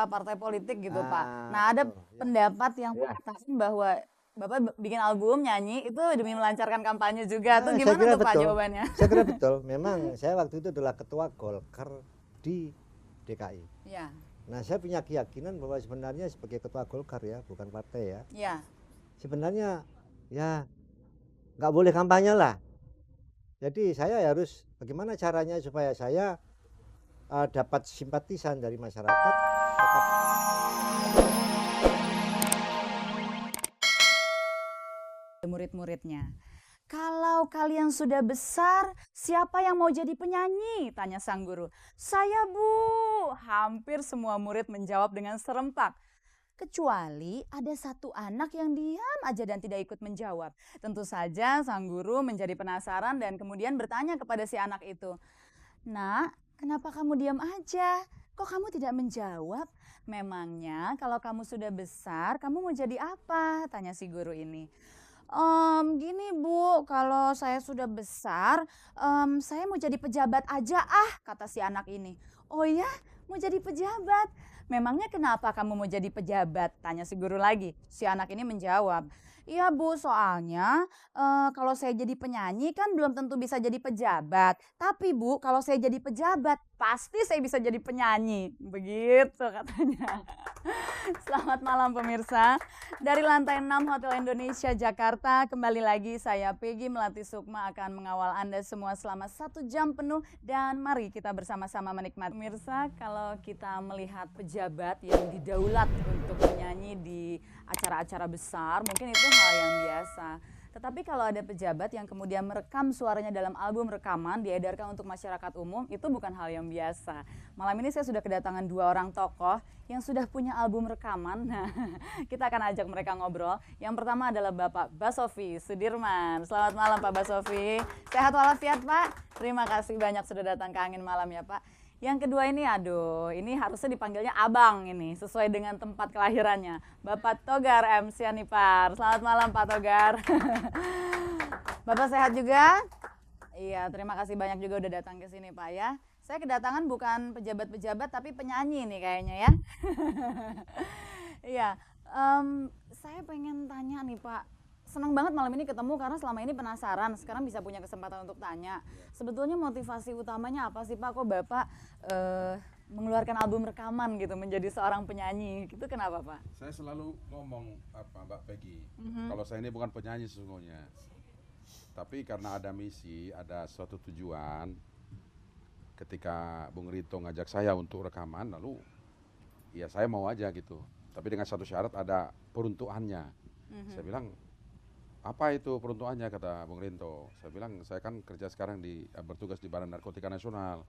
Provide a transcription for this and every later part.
partai politik gitu Pak. Ah, Nah ada betul. Ya. pendapat yang Ya. mengatakan bahwa Bapak bikin album nyanyi itu demi melancarkan kampanye juga. Tuh Saya gimana kira tuh Pak betul. jawabannya? Saya kira betul. Memang saya waktu itu adalah ketua Golkar di DKI. Ya, Nah, saya punya keyakinan bahwa sebenarnya sebagai ketua Golkar ya, bukan partai ya. ya. Sebenarnya ya nggak boleh kampanye lah. Jadi saya harus bagaimana caranya supaya saya dapat simpatisan dari masyarakat. Tetap Murid-muridnya. Kalau kalian sudah besar, siapa yang mau jadi penyanyi? Tanya sang guru. Saya Bu. Hampir semua murid menjawab dengan serempak. Kecuali ada satu anak yang diam aja dan tidak ikut menjawab. Tentu saja sang guru menjadi penasaran dan kemudian bertanya kepada si anak itu. Nak, kenapa kamu diam aja? Kok kamu tidak menjawab? Memangnya kalau kamu sudah besar, kamu mau jadi apa? Tanya si guru ini. Gini Bu, kalau saya sudah besar, saya mau jadi pejabat aja kata si anak ini. Oh ya, mau jadi pejabat? Memangnya kenapa kamu mau jadi pejabat? Tanya si guru lagi. Si anak ini menjawab, iya Bu, soalnya kalau saya jadi penyanyi kan belum tentu bisa jadi pejabat. Tapi Bu, kalau saya jadi pejabat, pasti saya bisa jadi penyanyi. Begitu katanya. Selamat malam pemirsa. Dari lantai 6 Hotel Indonesia Jakarta, kembali lagi saya Peggy Melati Sukma akan mengawal Anda semua selama 1 jam penuh dan mari kita bersama-sama menikmati. Pemirsa, kalau kita melihat pejabat yang didaulat untuk menyanyi di acara-acara besar, mungkin itu hal yang biasa. Tetapi kalau ada pejabat yang kemudian merekam suaranya dalam album rekaman diedarkan untuk masyarakat umum, itu bukan hal yang biasa. Malam ini saya sudah kedatangan 2 orang tokoh yang sudah punya album rekaman. Nah, kita akan ajak mereka ngobrol. Yang pertama adalah Bapak Basofi Sudirman. Selamat malam Pak Basofi. Sehat walafiat Pak. Terima kasih banyak sudah datang ke Angin Malam ya Pak. Yang kedua ini, aduh, ini harusnya dipanggilnya Abang ini, sesuai dengan tempat kelahirannya. Bapak Togar M. Sianipar. Selamat malam Pak Togar. Bapak sehat juga? Iya, terima kasih banyak juga udah datang ke sini Pak ya. Saya kedatangan bukan pejabat-pejabat tapi penyanyi nih kayaknya ya. Iya, saya pengen tanya nih Pak. Senang banget malam ini ketemu karena selama ini penasaran, sekarang bisa punya kesempatan untuk tanya. Sebetulnya motivasi utamanya apa sih Pak? Kok Bapak mengeluarkan album rekaman gitu menjadi seorang penyanyi? Itu kenapa Pak? Saya selalu ngomong Mbak Peggy, kalau saya ini bukan penyanyi sesungguhnya. Tapi karena ada misi, ada suatu tujuan, ketika Bung Rito ngajak saya untuk rekaman, lalu ya saya mau aja gitu. Tapi dengan satu syarat ada peruntukannya. Saya bilang, apa itu peruntukannya kata Bung Rinto. Saya bilang saya kan kerja sekarang bertugas di Badan Narkotika Nasional.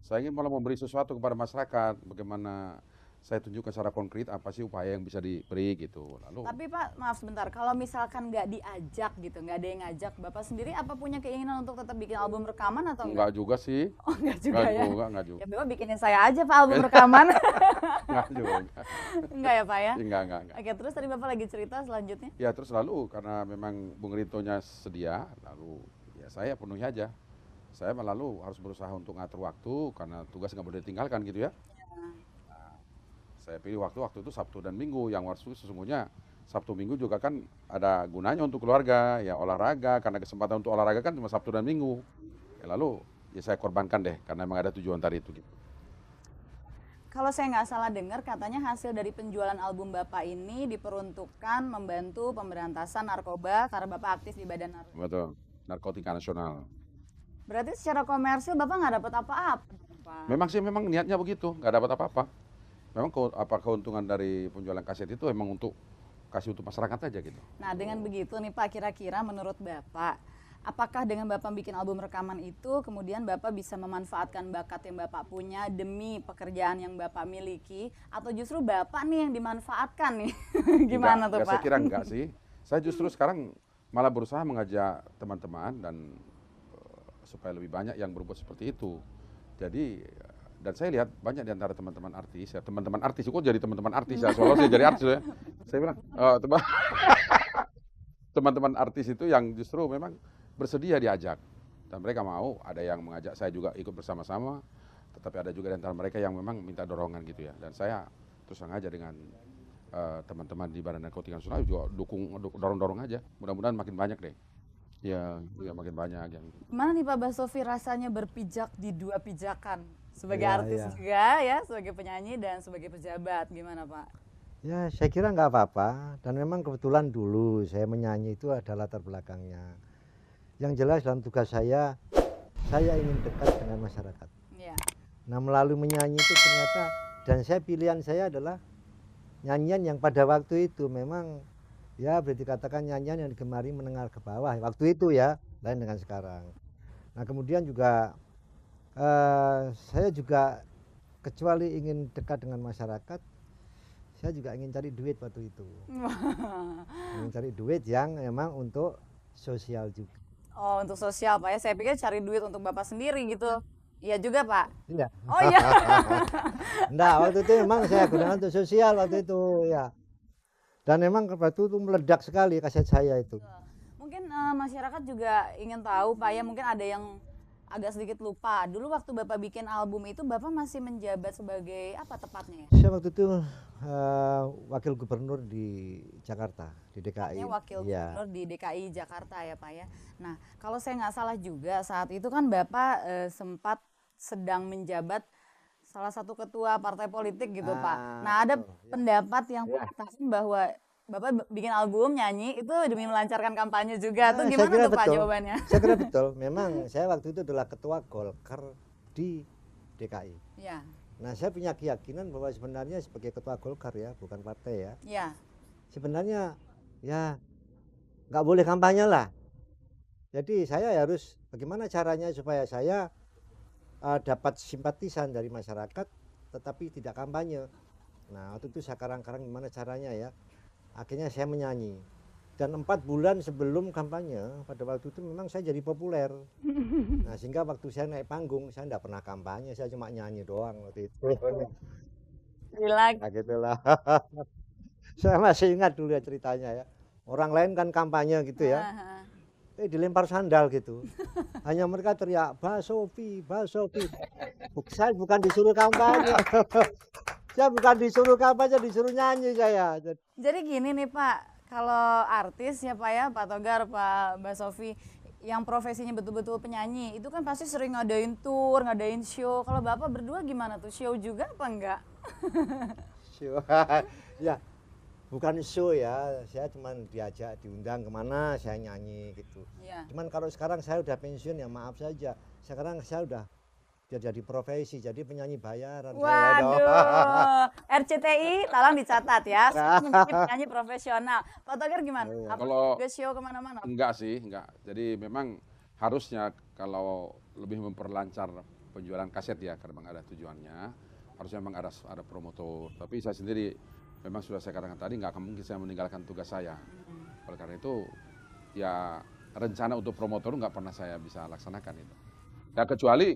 Saya ingin malah memberi sesuatu kepada masyarakat. Bagaimana saya tunjukkan secara konkret apa sih upaya yang bisa diberi gitu. Lalu. Tapi Pak, maaf sebentar, kalau misalkan nggak diajak gitu, nggak ada yang ngajak, Bapak sendiri apa punya keinginan untuk tetap bikin album rekaman atau enggak? Enggak juga sih. Oh enggak juga ya? Enggak juga. Ya Bapak bikinin saya aja Pak album rekaman. Enggak juga. Enggak ya Pak ya? Enggak. Oke, terus tadi Bapak lagi cerita selanjutnya? Ya terus lalu karena memang Bung Rintonya sedia, lalu ya saya penuhi aja. Saya lalu harus berusaha untuk ngatur waktu karena tugas nggak boleh ditinggalkan gitu ya. Saya pilih waktu itu Sabtu dan Minggu, yang waktu sesungguhnya Sabtu Minggu juga kan ada gunanya untuk keluarga, ya olahraga, karena kesempatan untuk olahraga kan cuma Sabtu dan Minggu. Ya lalu ya saya korbankan deh, karena memang ada tujuan tadi itu gitu. Kalau saya nggak salah dengar, katanya hasil dari penjualan album Bapak ini diperuntukkan membantu pemberantasan narkoba karena Bapak aktif di Badan Narkoba. Betul, Narkotika Nasional. Berarti secara komersil Bapak nggak dapat apa-apa? Memang sih memang niatnya begitu, nggak dapat apa-apa. Memang keuntungan dari penjualan kaset itu memang untuk kasih untuk masyarakat aja gitu. Nah dengan begitu nih Pak, kira-kira menurut Bapak, apakah dengan Bapak bikin album rekaman itu kemudian Bapak bisa memanfaatkan bakat yang Bapak punya demi pekerjaan yang Bapak miliki, atau justru Bapak nih yang dimanfaatkan nih? Gimana tuh Pak? Saya kira enggak sih. Saya justru sekarang malah berusaha mengajak teman-teman dan supaya lebih banyak yang berbuat seperti itu. Jadi dan saya lihat banyak di antara teman-teman artis ya, teman-teman artis kok jadi teman-teman artis ya, soalnya saya jadi artis ya. Saya bilang teman-teman artis itu yang justru memang bersedia diajak dan mereka mau, ada yang mengajak saya juga ikut bersama-sama, tetapi ada juga di antara mereka yang memang minta dorongan gitu ya. Dan saya terus sengaja dengan teman-teman di Badan Narkotika Nasional juga dorong-dorong aja. Mudah-mudahan makin banyak deh. Ya makin banyak yang. Gimana nih Pak Basofi rasanya berpijak di dua pijakan? Sebagai Ya, artis ya. juga ya, sebagai penyanyi dan sebagai pejabat, gimana Pak? Ya, saya kira nggak apa-apa. Dan memang kebetulan dulu saya menyanyi itu ada latar belakangnya. Yang jelas dalam tugas saya ingin dekat dengan masyarakat. Iya. Nah, melalui menyanyi itu ternyata, dan pilihan saya adalah nyanyian yang pada waktu itu memang ya boleh dikatakan nyanyian yang digemari menengah ke bawah. Waktu itu ya, lain dengan sekarang. Nah, kemudian juga saya juga kecuali ingin dekat dengan masyarakat, saya juga ingin cari duit waktu itu. Ingin cari duit yang memang untuk sosial juga. Oh, untuk sosial Pak ya. Saya pikir cari duit untuk Bapak sendiri gitu. Iya juga Pak. Iya. Oh iya. Enggak, waktu itu memang saya gunakan untuk sosial waktu itu ya. Dan memang waktu itu meledak sekali kaset saya itu. Mungkin masyarakat juga ingin tahu Pak ya, mungkin ada yang agak sedikit lupa. Dulu waktu Bapak bikin album itu Bapak masih menjabat sebagai apa tepatnya ya? Saya waktu itu wakil gubernur di Jakarta, di DKI. Tepatnya wakil Iya. gubernur di DKI Jakarta ya Pak ya. Nah, kalau saya nggak salah juga saat itu kan Bapak sempat sedang menjabat salah satu ketua partai politik gitu Pak. Nah, ada betul, ya. pendapat yang Ya. mengatakan bahwa Bapak bikin album nyanyi itu demi melancarkan kampanye juga. Tuh Saya gimana kira tuh Pak betul. jawabannya? Saya kira betul. Memang saya waktu itu adalah ketua Golkar di DKI. Ya, Nah, saya punya keyakinan bahwa sebenarnya sebagai ketua Golkar ya, bukan partai ya. ya. Sebenarnya ya nggak boleh kampanye lah. Jadi saya harus bagaimana caranya supaya saya dapat simpatisan dari masyarakat tetapi tidak kampanye. Nah, waktu itu saya karang-karang gimana caranya ya. Akhirnya saya menyanyi. Dan 4 bulan sebelum kampanye, pada waktu itu memang saya jadi populer. Nah, sehingga waktu saya naik panggung, saya tidak pernah kampanye, saya cuma nyanyi doang waktu itu. Relax. Nah, gitulah. Saya masih ingat dulu ya ceritanya ya. Orang lain kan kampanye gitu ya. Dilempar sandal gitu. Hanya mereka teriak, Basofi, Basofi. Saya bukan disuruh kampanye. Saya bukan disuruh kampanye, disuruh nyanyi saya. Jadi gini nih Pak, kalau artis ya Pak ya, Pak Togar, Pak Basofi, yang profesinya betul-betul penyanyi, itu kan pasti sering ngadain tour, ngadain show. Kalau Bapak berdua gimana tuh, show juga apa enggak? Show. Ya, bukan show ya. Saya cuma diajak, diundang kemana, saya nyanyi gitu. Iya. Cuman kalau sekarang saya udah pensiun ya maaf saja. Sekarang saya udah jadi profesi, jadi penyanyi bayaran. Saya dong. Waduh, RCTI tolong dicatat ya, menjadi penyanyi profesional. Pak Togar gimana? Iya. Apa Kalau- juga show kemana-mana? Enggak sih, enggak. Jadi memang harusnya kalau lebih memperlancar penjualan kaset ya, karena memang ada tujuannya, harusnya memang ada promotor. Tapi saya sendiri memang sudah saya katakan tadi nggak akan mungkin saya meninggalkan tugas saya. Oleh karena itu ya rencana untuk promotor nggak pernah saya bisa laksanakan itu. Ya kecuali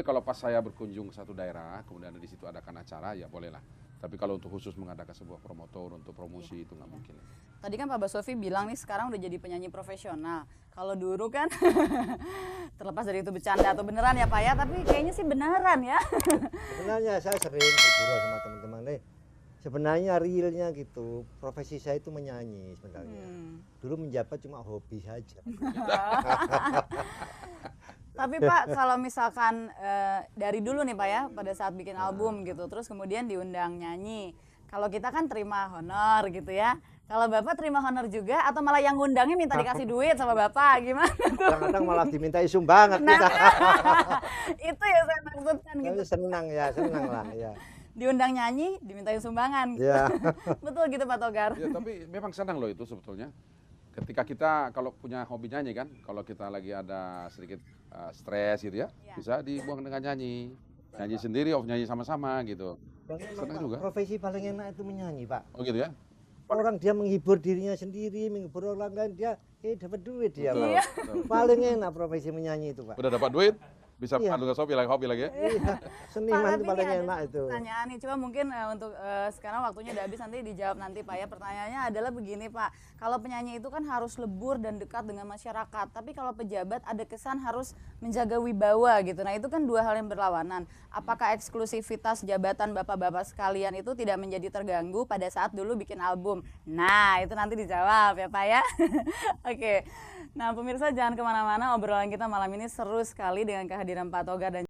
kalau pas saya berkunjung ke satu daerah, kemudian di situ adakan acara, ya bolehlah. Tapi kalau untuk khusus mengadakan sebuah promotor untuk promosi itu nggak mungkin. Tadi kan Pak Basofi bilang nih sekarang udah jadi penyanyi profesional. Kalau dulu kan terlepas dari itu bercanda atau beneran ya Pak ya, tapi kayaknya sih beneran ya. Sebenarnya saya sering bergurau sama teman-teman nih. Sebenarnya realnya gitu, profesi saya itu menyanyi sebenarnya. Dulu menjabat cuma hobi saja. Tapi Pak, kalau misalkan dari dulu nih Pak ya, pada saat bikin album gitu, terus kemudian diundang nyanyi. Kalau kita kan terima honor gitu ya. Kalau Bapak terima honor juga atau malah yang ngundangnya minta dikasih duit sama Bapak, gimana tuh? Kadang-kadang malah dimintai sumbangan Nah, kita. itu ya saya maksudkan gitu. Tapi senang lah ya. Diundang nyanyi, dimintain sumbangan. Ya. Betul gitu Pak Togar. Ya tapi memang senang loh itu sebetulnya. Ketika kita kalau punya hobi nyanyi kan, kalau kita lagi ada sedikit stres gitu ya, Iya. bisa dibuang dengan nyanyi. Nyanyi sendiri, nyanyi sama-sama gitu. Senang juga. Profesi paling enak itu menyanyi, Pak. Oh gitu ya? Orang dia menghibur dirinya sendiri, menghibur orang lain, dia dapat duit dia. Betul, Pak. betul. Paling enak profesi menyanyi itu, Pak. Udah dapat duit, Bisa Iya. pandu hobi lagi ya. Iya, Pak, seniman itu tapi paling ini ada enak itu. pertanyaan nih, coba mungkin untuk sekarang waktunya udah habis, nanti dijawab nanti Pak ya. Pertanyaannya adalah begini Pak, kalau penyanyi itu kan harus lebur dan dekat dengan masyarakat, tapi kalau pejabat ada kesan harus menjaga wibawa gitu. Nah itu kan dua hal yang berlawanan. Apakah eksklusivitas jabatan bapak-bapak sekalian itu tidak menjadi terganggu pada saat dulu bikin album? Nah itu nanti dijawab ya Pak ya. Oke, nah pemirsa jangan kemana-mana, obrolan kita malam ini seru sekali dengan kehadiran Pak Togar dan